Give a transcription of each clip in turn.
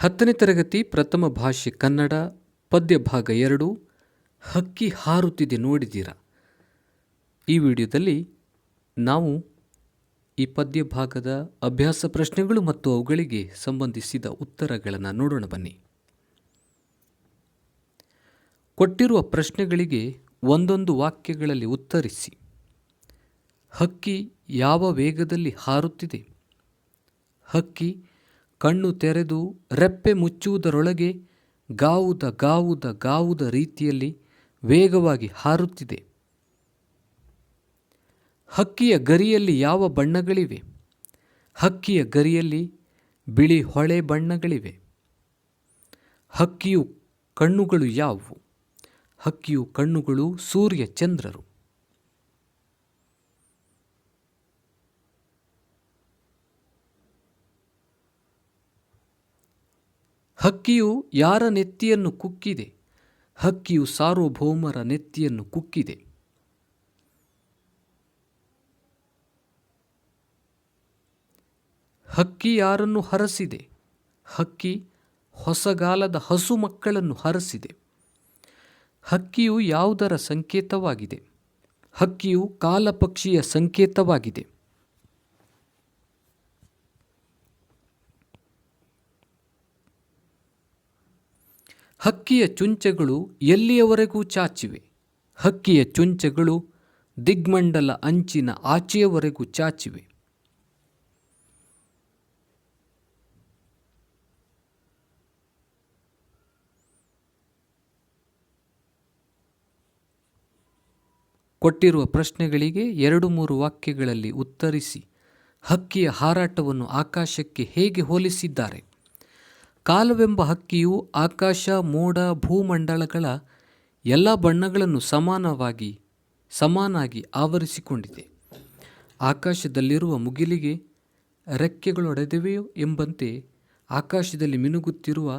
10ನೇ ತರಗತಿ ಪ್ರಥಮ ಭಾಷೆ ಕನ್ನಡ ಪದ್ಯ ಭಾಗ 2 ಹಕ್ಕಿ ಹಾರುತ್ತಿದೆ ನೋಡಿದ್ದೀರಾ. ಈ ವಿಡಿಯೋದಲ್ಲಿ ನಾವು ಈ ಪದ್ಯ ಭಾಗದ ಅಭ್ಯಾಸ ಪ್ರಶ್ನೆಗಳು ಮತ್ತು ಅವುಗಳಿಗೆ ಸಂಬಂಧಿಸಿದ ಉತ್ತರಗಳನ್ನು ನೋಡೋಣ ಬನ್ನಿ. ಕೊಟ್ಟಿರುವ ಪ್ರಶ್ನೆಗಳಿಗೆ ಒಂದೊಂದು ವಾಕ್ಯಗಳಲ್ಲಿ ಉತ್ತರಿಸಿ. ಹಕ್ಕಿ ಯಾವ ವೇಗದಲ್ಲಿ ಹಾರುತ್ತಿದೆ? ಹಕ್ಕಿ ಕಣ್ಣು ತೆರೆದು ರೆಪ್ಪೆ ಮುಚ್ಚುವುದರೊಳಗೆ ಗಾವುದ ಗಾವುದ ಗಾವುದ ರೀತಿಯಲ್ಲಿ ವೇಗವಾಗಿ ಹಾರುತ್ತಿದೆ. ಹಕ್ಕಿಯ ಗರಿಯಲ್ಲಿ ಯಾವ ಬಣ್ಣಗಳಿವೆ? ಹಕ್ಕಿಯ ಗರಿಯಲ್ಲಿ ಬಿಳಿ ಹೊಳೆ ಬಣ್ಣಗಳಿವೆ. ಹಕ್ಕಿಯು ಕಣ್ಣುಗಳು ಯಾವುವು? ಹಕ್ಕಿಯು ಕಣ್ಣುಗಳು ಸೂರ್ಯ ಚಂದ್ರರು. ಹಕ್ಕಿಯು ಯಾರ ನೆತ್ತಿಯನ್ನು ಕುಕ್ಕಿದೆ? ಹಕ್ಕಿಯು ಸಾರ್ವಭೌಮರ ನೆತ್ತಿಯನ್ನು ಕುಕ್ಕಿದೆ. ಹಕ್ಕಿ ಯಾರನ್ನು ಹರಸಿದೆ? ಹಕ್ಕಿ ಹೊಸಗಾಲದ ಹಸು ಮಕ್ಕಳನ್ನು ಹರಸಿದೆ. ಹಕ್ಕಿಯು ಯಾವುದರ ಸಂಕೇತವಾಗಿದೆ? ಹಕ್ಕಿಯು ಕಾಲಪಕ್ಷಿಯ ಸಂಕೇತವಾಗಿದೆ. ಹಕ್ಕಿಯ ಚುಂಚಗಳು ಎಲ್ಲಿಯವರೆಗೂ ಚಾಚಿವೆ? ಹಕ್ಕಿಯ ಚುಂಚಗಳು ದಿಗ್ಮಂಡಲ ಅಂಚಿನ ಆಚೆಯವರೆಗೂ ಚಾಚಿವೆ. ಕೊಟ್ಟಿರುವ ಪ್ರಶ್ನೆಗಳಿಗೆ 2-3 ವಾಕ್ಯಗಳಲ್ಲಿ ಉತ್ತರಿಸಿ. ಹಕ್ಕಿಯ ಹಾರಾಟವನ್ನು ಆಕಾಶಕ್ಕೆ ಹೇಗೆ ಹೋಲಿಸಿದ್ದಾರೆ? ಕಾಲವೆಂಬ ಹಕ್ಕಿಯು ಆಕಾಶ, ಮೋಡ, ಭೂಮಂಡಲಗಳ ಎಲ್ಲ ಬಣ್ಣಗಳನ್ನು ಸಮಾನಾಗಿ ಆವರಿಸಿಕೊಂಡಿದೆ. ಆಕಾಶದಲ್ಲಿರುವ ಮುಗಿಲಿಗೆ ರೆಕ್ಕೆಗಳೊಡೆದಿವೆಯೋ ಎಂಬಂತೆ ಆಕಾಶದಲ್ಲಿ ಮಿನುಗುತ್ತಿರುವ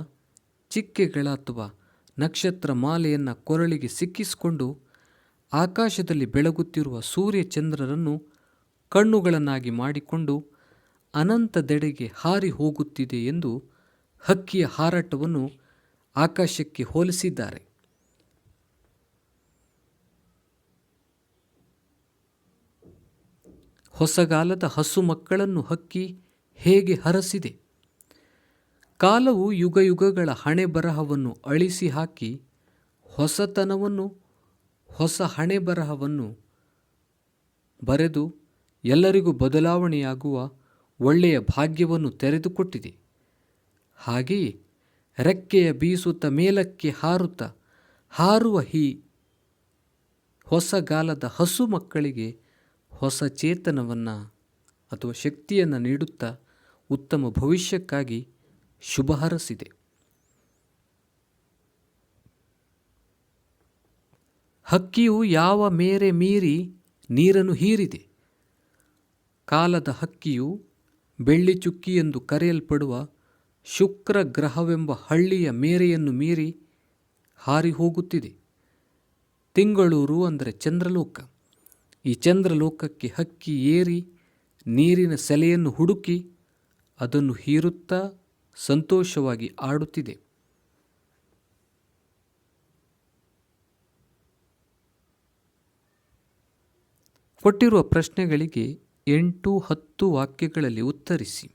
ಚಿಕ್ಕೆಗಳ ಅಥವಾ ನಕ್ಷತ್ರ ಮಾಲೆಯನ್ನು ಕೊರಳಿಗೆ ಸಿಕ್ಕಿಸಿಕೊಂಡು ಆಕಾಶದಲ್ಲಿ ಬೆಳಗುತ್ತಿರುವ ಸೂರ್ಯ ಚಂದ್ರರನ್ನು ಕಣ್ಣುಗಳನ್ನಾಗಿ ಮಾಡಿಕೊಂಡು ಅನಂತದೆಡೆಗೆ ಹಾರಿ ಹೋಗುತ್ತಿದೆ ಎಂದು ಹಕ್ಕಿಯ ಹಾರಾಟವನ್ನು ಆಕಾಶಕ್ಕೆ ಹೋಲಿಸಿದ್ದಾರೆ. ಹೊಸಗಾಲದ ಹಸು ಮಕ್ಕಳನ್ನು ಹಕ್ಕಿ ಹೇಗೆ ಹರಸಿದೆ? ಕಾಲವು ಯುಗಯುಗಗಳ ಹಣೆ ಬರಹವನ್ನು ಅಳಿಸಿ ಹಾಕಿ ಹೊಸ ಹಣೆ ಬರಹವನ್ನು ಬರೆದು ಎಲ್ಲರಿಗೂ ಬದಲಾವಣೆಯಾಗುವ ಒಳ್ಳೆಯ ಭಾಗ್ಯವನ್ನು ತೆರೆದುಕೊಟ್ಟಿದೆ. ಹಾಗೆಯೇ ರೆಕ್ಕೆಯ ಬೀಸುತ್ತ ಮೇಲಕ್ಕೆ ಹಾರುವ ಈ ಹೊಸಗಾಲದ ಹಸು ಮಕ್ಕಳಿಗೆ ಹೊಸ ಚೇತನವನ್ನು ಅಥವಾ ಶಕ್ತಿಯನ್ನು ನೀಡುತ್ತಾ ಉತ್ತಮ ಭವಿಷ್ಯಕ್ಕಾಗಿ ಶುಭ ಹರಸಿದೆ. ಹಕ್ಕಿಯು ಯಾವ ಮೇರೆ ಮೀರಿ ನೀರನ್ನು ಹೀರಿದೆ? ಕಾಲದ ಹಕ್ಕಿಯು ಬೆಳ್ಳಿ ಚುಕ್ಕಿ ಎಂದು ಕರೆಯಲ್ಪಡುವ ಶುಕ್ರ ಗ್ರಹವೆಂಬ ಹಳ್ಳಿಯ ಮೇರೆಯನ್ನು ಮೀರಿ ಹಾರಿ ಹೋಗುತ್ತಿದೆ. ತಿಂಗಳೂರು ಅಂದರೆ ಚಂದ್ರಲೋಕ. ಈ ಚಂದ್ರಲೋಕಕ್ಕೆ ಹಕ್ಕಿ ಏರಿ ನೀರಿನ ಸೆಲೆಯನ್ನು ಹುಡುಕಿ ಅದನ್ನು ಹೀರುತ್ತಾ ಸಂತೋಷವಾಗಿ ಆಡುತ್ತಿದೆ. ಕೊಟ್ಟಿರುವ ಪ್ರಶ್ನೆಗಳಿಗೆ 8-10 ವಾಕ್ಯಗಳಲ್ಲಿ ಉತ್ತರಿಸಿ.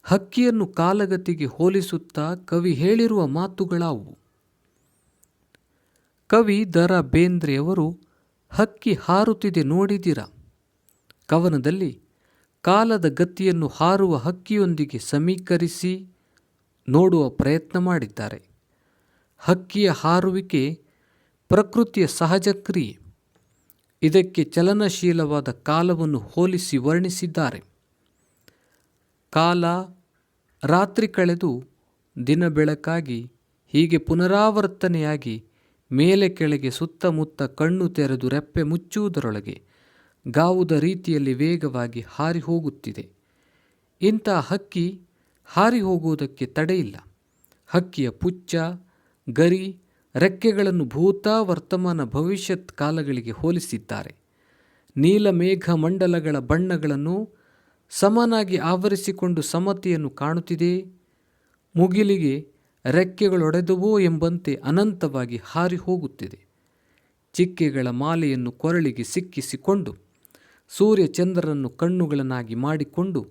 ಹಕ್ಕಿಯನ್ನು ಕಾಲಗತಿಗೆ ಹೋಲಿಸುತ್ತಾ ಕವಿ ಹೇಳಿರುವ ಮಾತುಗಳಾವು? ಕವಿ ದ.ರಾ. ಬೇಂದ್ರೆಯವರು ಹಕ್ಕಿ ಹಾರುತ್ತಿದೆ ನೋಡಿದಿರಾ ಕವನದಲ್ಲಿ ಕಾಲದ ಗತಿಯನ್ನು ಹಾರುವ ಹಕ್ಕಿಯೊಂದಿಗೆ ಸಮೀಕರಿಸಿ ನೋಡುವ ಪ್ರಯತ್ನ ಮಾಡಿದ್ದಾರೆ. ಹಕ್ಕಿಯ ಹಾರುವಿಕೆ ಪ್ರಕೃತಿಯ ಸಹಜ ಕ್ರಿಯೆ. ಇದಕ್ಕೆ ಚಲನಶೀಲವಾದ ಕಾಲವನ್ನು ಹೋಲಿಸಿ ವರ್ಣಿಸಿದ್ದಾರೆ. ಕಾಲ ರಾತ್ರಿ ಕಳೆದು ದಿನ ಬೆಳಕಾಗಿ ಹೀಗೆ ಪುನರಾವರ್ತನೆಯಾಗಿ ಮೇಲೆ ಕೆಳಗೆ ಸುತ್ತಮುತ್ತ ಕಣ್ಣು ತೆರೆದು ರೆಪ್ಪೆ ಮುಚ್ಚುವುದರೊಳಗೆ ಗಾವುದ ರೀತಿಯಲ್ಲಿ ವೇಗವಾಗಿ ಹಾರಿ ಹೋಗುತ್ತಿದೆ. ಇಂಥ ಹಕ್ಕಿ ಹಾರಿ ಹೋಗುವುದಕ್ಕೆ ತಡೆಯಿಲ್ಲ. ಹಕ್ಕಿಯ ಪುಚ್ಚ, ಗರಿ, ರೆಕ್ಕೆಗಳನ್ನು ಭೂತ, ವರ್ತಮಾನ, ಭವಿಷ್ಯತ್ ಕಾಲಗಳಿಗೆ ಹೋಲಿಸಿದ್ದಾರೆ. ನೀಲಮೇಘ ಮಂಡಲಗಳ ಬಣ್ಣಗಳನ್ನು ಸಮನಾಗಿ ಆವರಿಸಿಕೊಂಡು ಸಮತೆಯನ್ನು ಕಾಣುತ್ತಿದೆ. ಮುಗಿಲಿಗೆ ರೆಕ್ಕೆಗಳೊಡೆದುವೋ ಎಂಬಂತೆ ಅನಂತವಾಗಿ ಹಾರಿ ಹೋಗುತ್ತಿದೆ. ಚಿಕ್ಕೆಗಳ ಮಾಲೆಯನ್ನು ಕೊರಳಿಗೆ ಸಿಕ್ಕಿಸಿಕೊಂಡು ಸೂರ್ಯ ಚಂದ್ರರನ್ನು ಕಣ್ಣುಗಳನ್ನಾಗಿ ಮಾಡಿಕೊಂಡು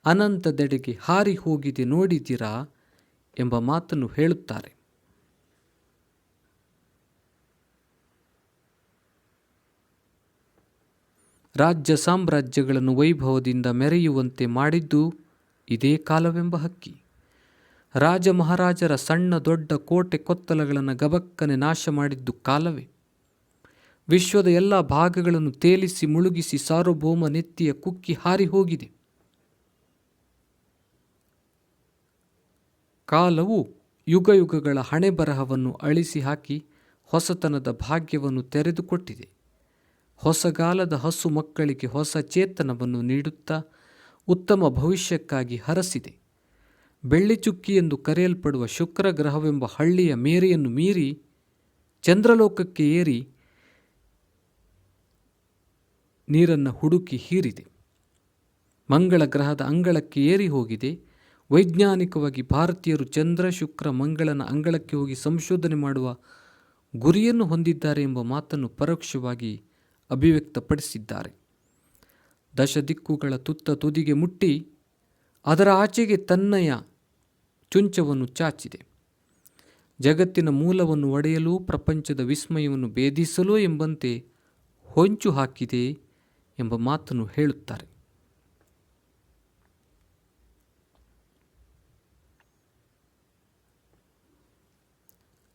ಅನಂತದೆಡೆಗೆ ಹಾರಿ ಹೋಗಿದೆ ನೋಡಿದಿರಾ ಎಂಬ ಮಾತನ್ನು ಹೇಳುತ್ತಾರೆ. ರಾಜ್ಯ ಸಾಮ್ರಾಜ್ಯಗಳನ್ನು ವೈಭವದಿಂದ ಮೆರೆಯುವಂತೆ ಮಾಡಿದ್ದು ಇದೇ ಕಾಲವೆಂಬ ಹಕ್ಕಿ. ರಾಜ ಮಹಾರಾಜರ ಸಣ್ಣ ದೊಡ್ಡ ಕೋಟೆ ಕೊತ್ತಲಗಳನ್ನು ಗಬಕ್ಕನೆ ನಾಶ ಮಾಡಿದ್ದು ಕಾಲವೇ. ವಿಶ್ವದ ಎಲ್ಲ ಭಾಗಗಳನ್ನು ತೇಲಿಸಿ ಮುಳುಗಿಸಿ ಸಾರ್ವಭೌಮ ನೆತ್ತಿಯ ಕುಕ್ಕಿ ಹಾರಿ ಹೋಗಿದೆ. ಕಾಲವು ಯುಗಯುಗಗಳ ಹಣೆಬರಹವನ್ನು ಅಳಿಸಿ ಹಾಕಿ ಹೊಸತನದ ಭಾಗ್ಯವನ್ನು ತೆರೆದುಕೊಟ್ಟಿದೆ. ಹೊಸಗಾಲದ ಹಸು ಮಕ್ಕಳಿಗೆ ಹೊಸ ಚೇತನವನ್ನು ನೀಡುತ್ತಾ ಉತ್ತಮ ಭವಿಷ್ಯಕ್ಕಾಗಿ ಹರಸಿದೆ. ಬೆಳ್ಳಿಚುಕ್ಕಿ ಎಂದು ಕರೆಯಲ್ಪಡುವ ಶುಕ್ರ ಗ್ರಹವೆಂಬ ಹಳ್ಳಿಯ ಮೇರೆಯನ್ನು ಮೀರಿ ಚಂದ್ರಲೋಕಕ್ಕೆ ಏರಿ ನೀರನ್ನು ಹುಡುಕಿ ಹೀರಿದೆ. ಮಂಗಳ ಗ್ರಹದ ಅಂಗಳಕ್ಕೆ ಏರಿ ಹೋಗಿದೆ. ವೈಜ್ಞಾನಿಕವಾಗಿ ಭಾರತೀಯರು ಚಂದ್ರ, ಶುಕ್ರ, ಮಂಗಳನ ಅಂಗಳಕ್ಕೆ ಹೋಗಿ ಸಂಶೋಧನೆ ಮಾಡುವ ಗುರಿಯನ್ನು ಹೊಂದಿದ್ದಾರೆ ಎಂಬ ಮಾತನ್ನು ಪರೋಕ್ಷವಾಗಿ ಅಭಿವ್ಯಕ್ತಪಡಿಸಿದ್ದಾರೆ. ದಶದಿಕ್ಕುಗಳ ತುತ್ತ ತುದಿಗೆ ಮುಟ್ಟಿ ಅದರ ಆಚೆಗೆ ತನ್ನಯ ಚುಂಚವನ್ನು ಚಾಚಿದೆ. ಜಗತ್ತಿನ ಮೂಲವನ್ನು ಒಡೆಯಲು, ಪ್ರಪಂಚದ ವಿಸ್ಮಯವನ್ನು ಭೇದಿಸಲು ಎಂಬಂತೆ ಹೊಂಚು ಹಾಕಿದೆ ಎಂಬ ಮಾತನ್ನು ಹೇಳುತ್ತಾರೆ.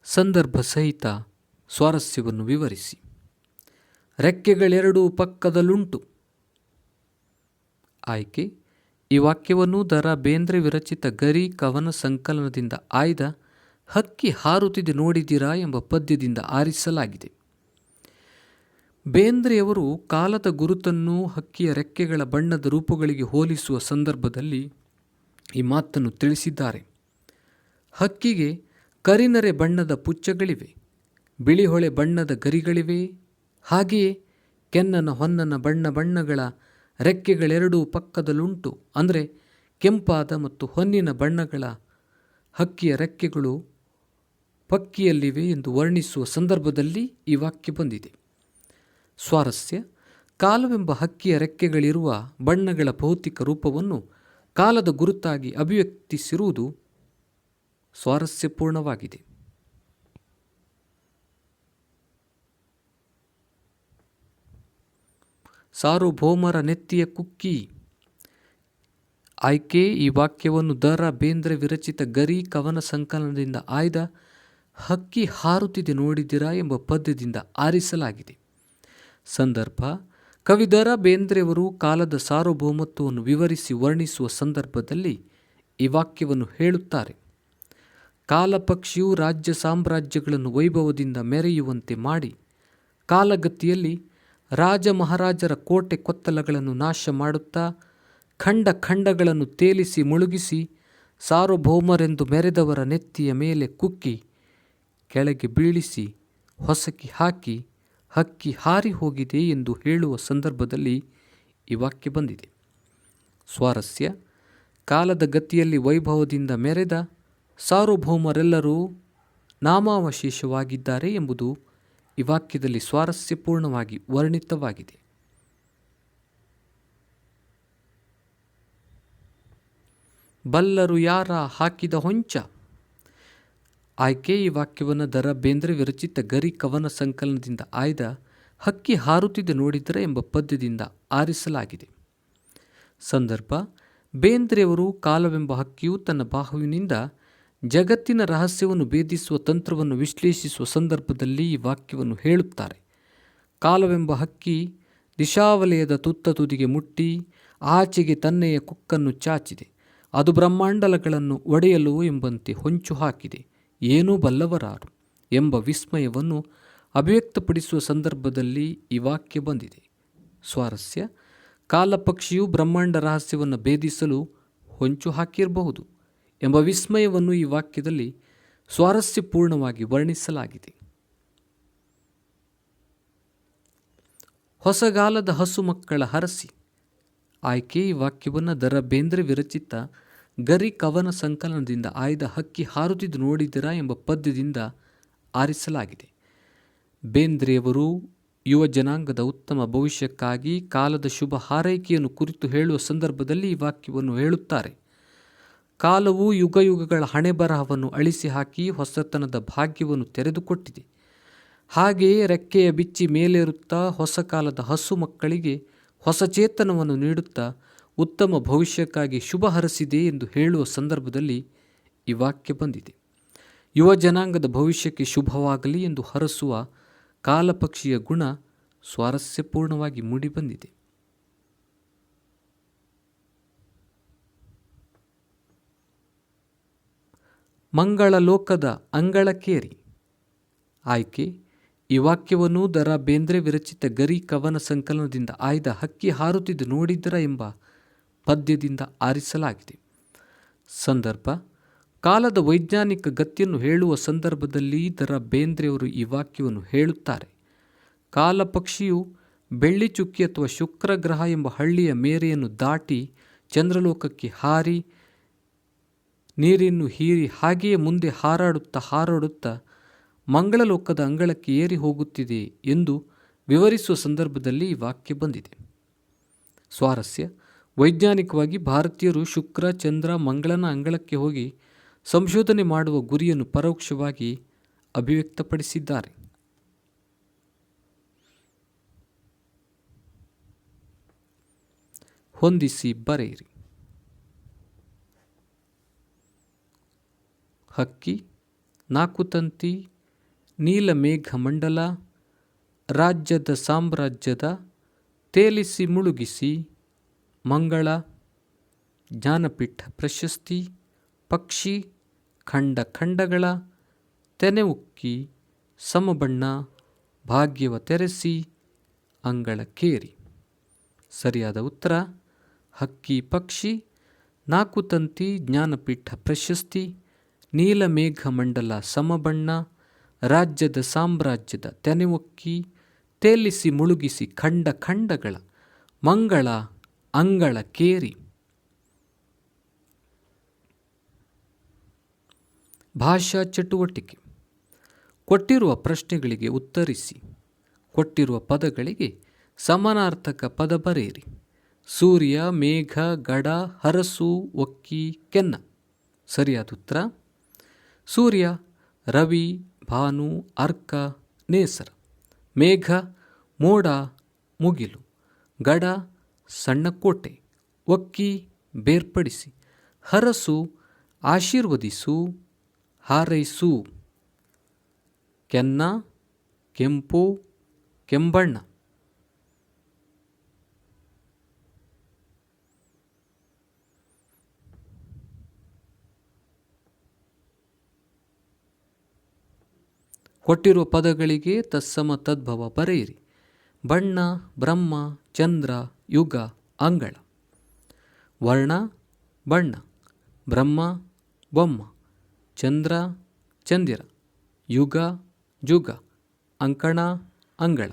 ಸಂದರ್ಭ ಸಹಿತ ಸ್ವಾರಸ್ಯವನ್ನು ವಿವರಿಸಿ. ರೆಕ್ಕೆಗಳೆರಡೂ ಪಕ್ಕದಲ್ಲುಂಟು. ಆಯ್ಕೆ: ಈ ವಾಕ್ಯವನ್ನು ದ. ರಾ. ಬೇಂದ್ರೆ ವಿರಚಿತ ಗರಿ ಕವನ ಸಂಕಲನದಿಂದ ಆಯ್ದ ಹಕ್ಕಿ ಹಾರುತ್ತಿದೆ ನೋಡಿದಿರಾ ಎಂಬ ಪದ್ಯದಿಂದ ಆರಿಸಲಾಗಿದೆ. ಬೇಂದ್ರೆಯವರು ಕಾಲದ ಗುರುತನ್ನು ಹಕ್ಕಿಯ ರೆಕ್ಕೆಗಳ ಬಣ್ಣದ ರೂಪಗಳಿಗೆ ಹೋಲಿಸುವ ಸಂದರ್ಭದಲ್ಲಿ ಈ ಮಾತನ್ನು ತಿಳಿಸಿದ್ದಾರೆ. ಹಕ್ಕಿಗೆ ಕರಿನರೆ ಬಣ್ಣದ ಪುಚ್ಚಗಳಿವೆ, ಬಿಳಿಹೊಳೆ ಬಣ್ಣದ ಗರಿಗಳಿವೆ. ಹಾಗೆಯೇ ಕೆನ್ನನ ಹೊನ್ನನ ಬಣ್ಣಗಳ ರೆಕ್ಕೆಗಳೆರಡೂ ಪಕ್ಕದಲ್ಲುಂಟು. ಅಂದರೆ ಕೆಂಪಾದ ಮತ್ತು ಹೊನ್ನಿನ ಬಣ್ಣಗಳ ಹಕ್ಕಿಯ ರೆಕ್ಕೆಗಳು ಪಕ್ಕಿಯಲ್ಲಿವೆ ಎಂದು ವರ್ಣಿಸುವ ಸಂದರ್ಭದಲ್ಲಿ ಈ ವಾಕ್ಯ ಬಂದಿದೆ. ಸ್ವಾರಸ್ಯ: ಕಾಲವೆಂಬ ಹಕ್ಕಿಯ ರೆಕ್ಕೆಗಳಿರುವ ಬಣ್ಣಗಳ ಭೌತಿಕ ರೂಪವನ್ನು ಕಾಲದ ಗುರುತಾಗಿ ಅಭಿವ್ಯಕ್ತಿಸಿರುವುದು ಸ್ವಾರಸ್ಯಪೂರ್ಣವಾಗಿದೆ. ಸಾರ್ವಭೌಮರ ನೆತ್ತಿಯ ಕುಕ್ಕಿ. ಆಯ್ಕೆ: ಈ ವಾಕ್ಯವನ್ನು ದ. ರಾ. ಬೇಂದ್ರೆ ವಿರಚಿತ ಗರಿ ಕವನ ಸಂಕಲನದಿಂದ ಆಯ್ದ ಹಕ್ಕಿ ಹಾರುತ್ತಿದೆ ನೋಡಿದಿರಾ ಎಂಬ ಪದ್ಯದಿಂದ ಆರಿಸಲಾಗಿದೆ. ಸಂದರ್ಭ: ಕವಿ ದ. ರಾ. ಬೇಂದ್ರೆಯವರು ಕಾಲದ ಸಾರ್ವಭೌಮತ್ವವನ್ನು ವಿವರಿಸಿ ವರ್ಣಿಸುವ ಸಂದರ್ಭದಲ್ಲಿ ಈ ವಾಕ್ಯವನ್ನು ಹೇಳುತ್ತಾರೆ. ಕಾಲಪಕ್ಷಿಯು ರಾಜ್ಯ ಸಾಮ್ರಾಜ್ಯಗಳನ್ನು ವೈಭವದಿಂದ ಮೆರೆಯುವಂತೆ ಮಾಡಿ ಕಾಲಗತಿಯಲ್ಲಿ ರಾಜ ಮಹಾರಾಜರ ಕೋಟೆ ಕೊತ್ತಲಗಳನ್ನು ನಾಶ ಮಾಡುತ್ತಾ ಖಂಡ ಖಂಡಗಳನ್ನು ತೇಲಿಸಿ ಮುಳುಗಿಸಿ ಸಾರ್ವಭೌಮರೆಂದು ಮೆರೆದವರ ನೆತ್ತಿಯ ಮೇಲೆ ಕುಕ್ಕಿ ಕೆಳಗೆ ಬೀಳಿಸಿ ಹೊಸಕಿ ಹಾಕಿ ಹಕ್ಕಿ ಹಾರಿ ಹೋಗಿದೆ ಎಂದು ಹೇಳುವ ಸಂದರ್ಭದಲ್ಲಿ ಈ ವಾಕ್ಯ ಬಂದಿದೆ. ಸ್ವಾರಸ್ಯ: ಕಾಲದ ಗತಿಯಲ್ಲಿ ವೈಭವದಿಂದ ಮೆರೆದ ಸಾರ್ವಭೌಮರೆಲ್ಲರೂ ನಾಮಾವಶೇಷವಾಗಿದ್ದಾರೆ ಎಂಬುದು ಈ ವಾಕ್ಯದಲ್ಲಿ ಸ್ವಾರಸ್ಯಪೂರ್ಣವಾಗಿ ವರ್ಣಿತವಾಗಿದೆ. ಬಲ್ಲರು ಯಾರ ಹಾಕಿದ ಹೊಂಚ. ಆಯ್ಕೆ: ಈ ವಾಕ್ಯವನ್ನು ದ. ರಾ. ಬೇಂದ್ರೆ ವಿರಚಿತ ಗರಿ ಕವನ ಸಂಕಲನದಿಂದ ಆಯ್ದ ಹಕ್ಕಿ ಹಾರುತ್ತಿದೆ ನೋಡಿದರೆ ಎಂಬ ಪದ್ಯದಿಂದ ಆರಿಸಲಾಗಿದೆ. ಸಂದರ್ಭ: ಬೇಂದ್ರೆಯವರು ಕಾಲವೆಂಬ ಹಕ್ಕಿಯು ತನ್ನ ಬಾಹುವಿನಿಂದ ಜಗತ್ತಿನ ರಹಸ್ಯವನ್ನು ಭೇದಿಸುವ ತಂತ್ರವನ್ನು ವಿಶ್ಲೇಷಿಸುವ ಸಂದರ್ಭದಲ್ಲಿ ಈ ವಾಕ್ಯವನ್ನು ಹೇಳುತ್ತಾರೆ. ಕಾಲವೆಂಬ ಹಕ್ಕಿ ದಿಶಾವಲಯದ ತುತ್ತ ತುದಿಗೆ ಮುಟ್ಟಿ ಆಚೆಗೆ ತನ್ನೆಯ ಕುಕ್ಕನ್ನು ಚಾಚಿದೆ. ಅದು ಬ್ರಹ್ಮಾಂಡಗಳನ್ನು ಒಡೆಯಲು ಎಂಬಂತೆ ಹೊಂಚು ಹಾಕಿದೆ. ಏನೂ ಬಲ್ಲವರಾರು ಎಂಬ ವಿಸ್ಮಯವನ್ನು ಅಭಿವ್ಯಕ್ತಪಡಿಸುವ ಸಂದರ್ಭದಲ್ಲಿ ಈ ವಾಕ್ಯ ಬಂದಿದೆ. ಸ್ವಾರಸ್ಯ: ಕಾಲಪಕ್ಷಿಯು ಬ್ರಹ್ಮಾಂಡ ರಹಸ್ಯವನ್ನು ಭೇದಿಸಲು ಹೊಂಚು ಹಾಕಿರಬಹುದು ಎಂಬ ವಿಸ್ಮಯವನ್ನು ಈ ವಾಕ್ಯದಲ್ಲಿ ಸ್ವಾರಸ್ಯಪೂರ್ಣವಾಗಿ ವರ್ಣಿಸಲಾಗಿದೆ. ಹೊಸಗಾಲದ ಹಸು ಮಕ್ಕಳ ಹರಸಿ. ಆಯ್ಕೆ: ಈ ವಾಕ್ಯವನ್ನು ದ. ರಾ. ಬೇಂದ್ರೆ ವಿರಚಿತ ಗರಿ ಕವನ ಸಂಕಲನದಿಂದ ಆಯ್ದ ಹಕ್ಕಿ ಹಾರುತ್ತಿದ್ದು ನೋಡಿದಿರಾ ಎಂಬ ಪದ್ಯದಿಂದ ಆರಿಸಲಾಗಿದೆ. ಬೇಂದ್ರೆಯವರು ಯುವ ಜನಾಂಗದ ಉತ್ತಮ ಭವಿಷ್ಯಕ್ಕಾಗಿ ಕಾಲದ ಶುಭ ಹಾರೈಕೆಯನ್ನು ಕುರಿತು ಹೇಳುವ ಸಂದರ್ಭದಲ್ಲಿ ಈ ವಾಕ್ಯವನ್ನು ಹೇಳುತ್ತಾರೆ. ಕಾಲವು ಯುಗಯುಗಗಳ ಹಣೆಬರಹವನ್ನು ಅಳಿಸಿ ಹಾಕಿ ಹೊಸತನದ ಭಾಗ್ಯವನ್ನು ತೆರೆದುಕೊಟ್ಟಿದೆ. ಹಾಗೆಯೇ ರೆಕ್ಕೆಯ ಬಿಚ್ಚಿ ಮೇಲೇರುತ್ತಾ ಹೊಸ ಕಾಲದ ಹಸು ಮಕ್ಕಳಿಗೆ ಹೊಸ ಚೇತನವನ್ನು ನೀಡುತ್ತಾ ಉತ್ತಮ ಭವಿಷ್ಯಕ್ಕಾಗಿ ಶುಭ ಹರಸಿದೆ ಎಂದು ಹೇಳುವ ಸಂದರ್ಭದಲ್ಲಿ ಈ ವಾಕ್ಯ ಬಂದಿದೆ. ಯುವ ಜನಾಂಗದ ಭವಿಷ್ಯಕ್ಕೆ ಶುಭವಾಗಲಿ ಎಂದು ಹರಸುವ ಕಾಲಪಕ್ಷಿಯ ಗುಣ ಸ್ವಾರಸ್ಯಪೂರ್ಣವಾಗಿ ಮೂಡಿಬಂದಿದೆ. ಮಂಗಳ ಲೋಕದ ಅಂಗಳಕೇರಿ. ಆಯ್ಕೆ: ಈ ವಾಕ್ಯವನ್ನು ದ ರಾ ಬೇಂದ್ರೆ ವಿರಚಿತ ಗರಿ ಕವನ ಸಂಕಲನದಿಂದ ಆಯ್ದ ಹಕ್ಕಿ ಹಾರುತ್ತಿದ್ದು ನೋಡಿದರ ಎಂಬ ಪದ್ಯದಿಂದ ಆರಿಸಲಾಗಿದೆ. ಸಂದರ್ಭ: ಕಾಲದ ವೈಜ್ಞಾನಿಕ ಗತಿಯನ್ನು ಹೇಳುವ ಸಂದರ್ಭದಲ್ಲಿ ದ ರಾ ಬೇಂದ್ರೆಯವರು ಈ ವಾಕ್ಯವನ್ನು ಹೇಳುತ್ತಾರೆ. ಕಾಲಪಕ್ಷಿಯು ಬೆಳ್ಳಿ ಚುಕ್ಕಿ ಅಥವಾ ಶುಕ್ರ ಗ್ರಹ ಎಂಬ ಹಳ್ಳಿಯ ಮೇರೆಯನ್ನು ದಾಟಿ ಚಂದ್ರಲೋಕಕ್ಕೆ ಹಾರಿ ನೀರನ್ನು ಹೀರಿ ಹಾಗೆಯೇ ಮುಂದೆ ಹಾರಾಡುತ್ತಾ ಮಂಗಳಲೋಕದ ಅಂಗಳಕ್ಕೆ ಏರಿ ಹೋಗುತ್ತಿದೆ ಎಂದು ವಿವರಿಸುವ ಸಂದರ್ಭದಲ್ಲಿ ಈ ವಾಕ್ಯ ಬಂದಿದೆ. ಸ್ವಾರಸ್ಯ: ವೈಜ್ಞಾನಿಕವಾಗಿ ಭಾರತೀಯರು ಶುಕ್ರ, ಚಂದ್ರ, ಮಂಗಳನ ಅಂಗಳಕ್ಕೆ ಹೋಗಿ ಸಂಶೋಧನೆ ಮಾಡುವ ಗುರಿಯನ್ನು ಪರೋಕ್ಷವಾಗಿ ಅಭಿವ್ಯಕ್ತಪಡಿಸಿದ್ದಾರೆ. ಹೊಂದಿಸಿ ಬರೆಯಿರಿ. ಹಕ್ಕಿ, ನಾಕುತಂತಿ, ನೀಲಮೇಘ ಮಂಡಲ, ರಾಜ್ಯದ ಸಾಮ್ರಾಜ್ಯದ, ತೇಲಿಸಿ ಮುಳುಗಿಸಿ, ಮಂಗಳ, ಜ್ಞಾನಪೀಠ ಪ್ರಶಸ್ತಿ, ಪಕ್ಷಿ, ಖಂಡ ಖಂಡಗಳ, ತೆನೆ ಉಕ್ಕಿ, ಸಮಬಣ್ಣ, ಭಾಗ್ಯವ ತೆರೆಸಿ, ಅಂಗಳಕ್ಕೇರಿ. ಸರಿಯಾದ ಉತ್ತರ ಹಕ್ಕಿ ಪಕ್ಷಿ, ನಾಕುತಂತಿ ಜ್ಞಾನಪೀಠ ಪ್ರಶಸ್ತಿ, ನೀಲಮೇಘ ಮಂಡಲ ಸಮಬಣ್ಣ, ರಾಜ್ಯದ ಸಾಮ್ರಾಜ್ಯದ ತೆನೆ ಉಕ್ಕಿ, ತೇಲಿಸಿ ಮುಳುಗಿಸಿ ಖಂಡ ಖಂಡಗಳ, ಮಂಗಳ ಅಂಗಳಕ್ಕೇರಿ. ಭಾಷಾ ಚಟುವಟಿಕೆ. ಕೊಟ್ಟಿರುವ ಪ್ರಶ್ನೆಗಳಿಗೆ ಉತ್ತರಿಸಿ. ಕೊಟ್ಟಿರುವ ಪದಗಳಿಗೆ ಸಮಾನಾರ್ಥಕ ಪದ ಬರೆಯಿರಿ. ಸೂರ್ಯ, ಮೇಘ, ಗಡ, ಹರಸು, ಒಕ್ಕಿ, ಕೆನ್ನ. ಸರಿಯಾದ ಉತ್ತರ ಸೂರ್ಯ, ರವಿ, ಭಾನು, ಅರ್ಕ, ನೇಸರ. ಮೇಘ, ಮೋಡ, ಮುಗಿಲು. ಗಡ, ಸಣ್ಣ ಕೋಟೆ. ಒಕ್ಕಿ, ಬೇರ್ಪಡಿಸಿ. ಹರಸು, ಆಶೀರ್ವದಿಸು, ಹಾರೈಸು. ಕೆನ್ನ, ಕೆಂಪು, ಕೆಂಬಣ್ಣ. ಕೊಟ್ಟಿರುವ ಪದಗಳಿಗೆ ತತ್ಸಮ ತದ್ಭವ ಬರೆಯಿರಿ. ಬಣ್ಣ, ಬ್ರಹ್ಮ, ಚಂದ್ರ, ಯುಗ, ಅಂಗಳ. ವರ್ಣ, ಬಣ್ಣ. ಬ್ರಹ್ಮ, ಬೊಮ್ಮ. ಚಂದ್ರ, ಚಂದಿರ. ಯುಗ, ಜುಗ. ಅಂಕಣ, ಅಂಗಳ.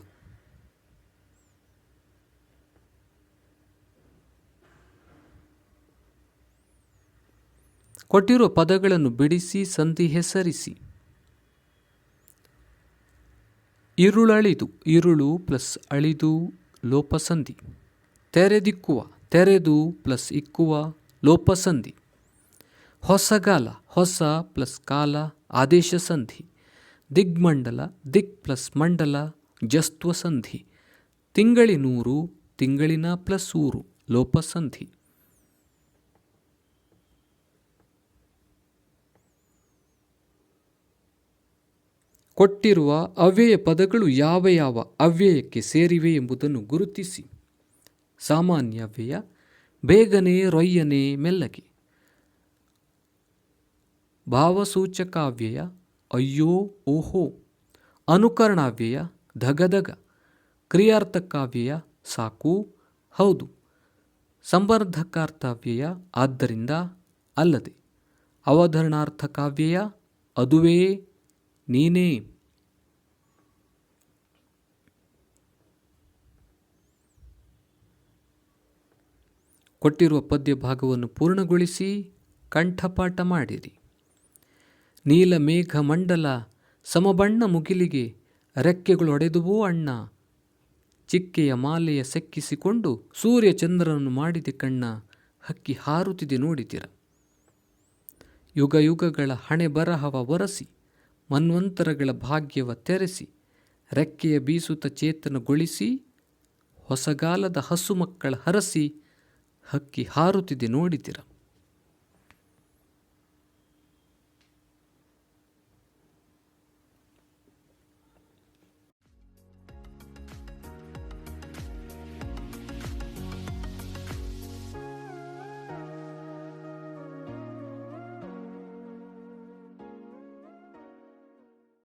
ಕೊಟ್ಟಿರುವ ಪದಗಳನ್ನು ಬಿಡಿಸಿ ಸಂಧಿ ಹೆಸರಿಸಿ. ಇರುಳಳಿದು, ಇರುಳು ಪ್ಲಸ್ ಅಳಿದು ಲೋಪಸಂಧಿ. ತೆರೆದಿಕ್ಕುವ, ತೆರೆದು ಪ್ಲಸ್ ಇಕ್ಕುವ ಲೋಪಸಂಧಿ. ಹೊಸಗಾಲ, ಹೊಸ ಪ್ಲಸ್ ಕಾಲ ಆದೇಶ ಸಂಧಿ. ದಿಗ್ಮಂಡಲ, ದಿಕ್ ಪ್ಲಸ್ ಮಂಡಲ ಜಸ್ತ್ವ ಸಂಧಿ. ತಿಂಗಳಿನೂರು, ತಿಂಗಳಿನ ಪ್ಲಸ್ ಊರು ಲೋಪಸಂಧಿ. ಕೊಟ್ಟಿರುವ ಅವ್ಯಯ ಪದಗಳು ಯಾವ ಯಾವ ಅವ್ಯಯಕ್ಕೆ ಸೇರಿವೆ ಎಂಬುದನ್ನು ಗುರುತಿಸಿ. ಸಾಮಾನ್ಯ ಅವ್ಯಯ: ಬೇಗನೆ, ರೊಯ್ಯನೆ, ಮೆಲ್ಲಗೆ. ಭಾವಸೂಚಕಾವ್ಯಯ: ಅಯ್ಯೋ, ಓಹೋ. ಅನುಕರಣಾವ್ಯಯ: ಧಗಧಗ. ಕ್ರಿಯಾರ್ಥಕಾವ್ಯಯ: ಸಾಕು, ಹೌದು. ಸಂಬಂಧಕಾರ್ಥವ್ಯಯ: ಆದ್ದರಿಂದ, ಅಲ್ಲದೆ. ಅವಧಾರಣಾರ್ಥಕಾವ್ಯಯ: ಅದುವೇ, ನೀನೇ. ಕೊಟ್ಟಿರುವ ಪದ್ಯ ಭಾಗವನ್ನು ಪೂರ್ಣಗೊಳಿಸಿ ಕಂಠಪಾಠ ಮಾಡಿರಿ. ನೀಲಮೇಘ ಮಂಡಲ ಸಮಬಣ್ಣ ಮುಗಿಲಿಗೆ ರೆಕ್ಕೆಗಳೊಡೆದುವೋ ಅಣ್ಣ, ಚಿಕ್ಕೆಯ ಮಾಲೆಯ ಸೆಕ್ಕಿಸಿಕೊಂಡು ಸೂರ್ಯ ಚಂದ್ರನನ್ನು ಮಾಡಿದೆ ಕಣ್ಣ, ಹಕ್ಕಿ ಹಾರುತ್ತಿದೆ ನೋಡಿದಿರ. ಯುಗ ಯುಗಗಳ ಹಣೆ ಬರಹವ ಒರಸಿ, ಮನ್ವಂತರಗಳ ಭಾಗ್ಯವ ತೆರೆಸಿ, ರೆಕ್ಕೆಯ ಬೀಸುತ್ತ ಚೇತನಗೊಳಿಸಿ, ಹೊಸಗಾಲದ ಹಸು ಮಕ್ಕಳ ಹರಸಿ, ಹಕ್ಕಿ ಹಾರುತ್ತಿದೆ ನೋಡಿದಿರ.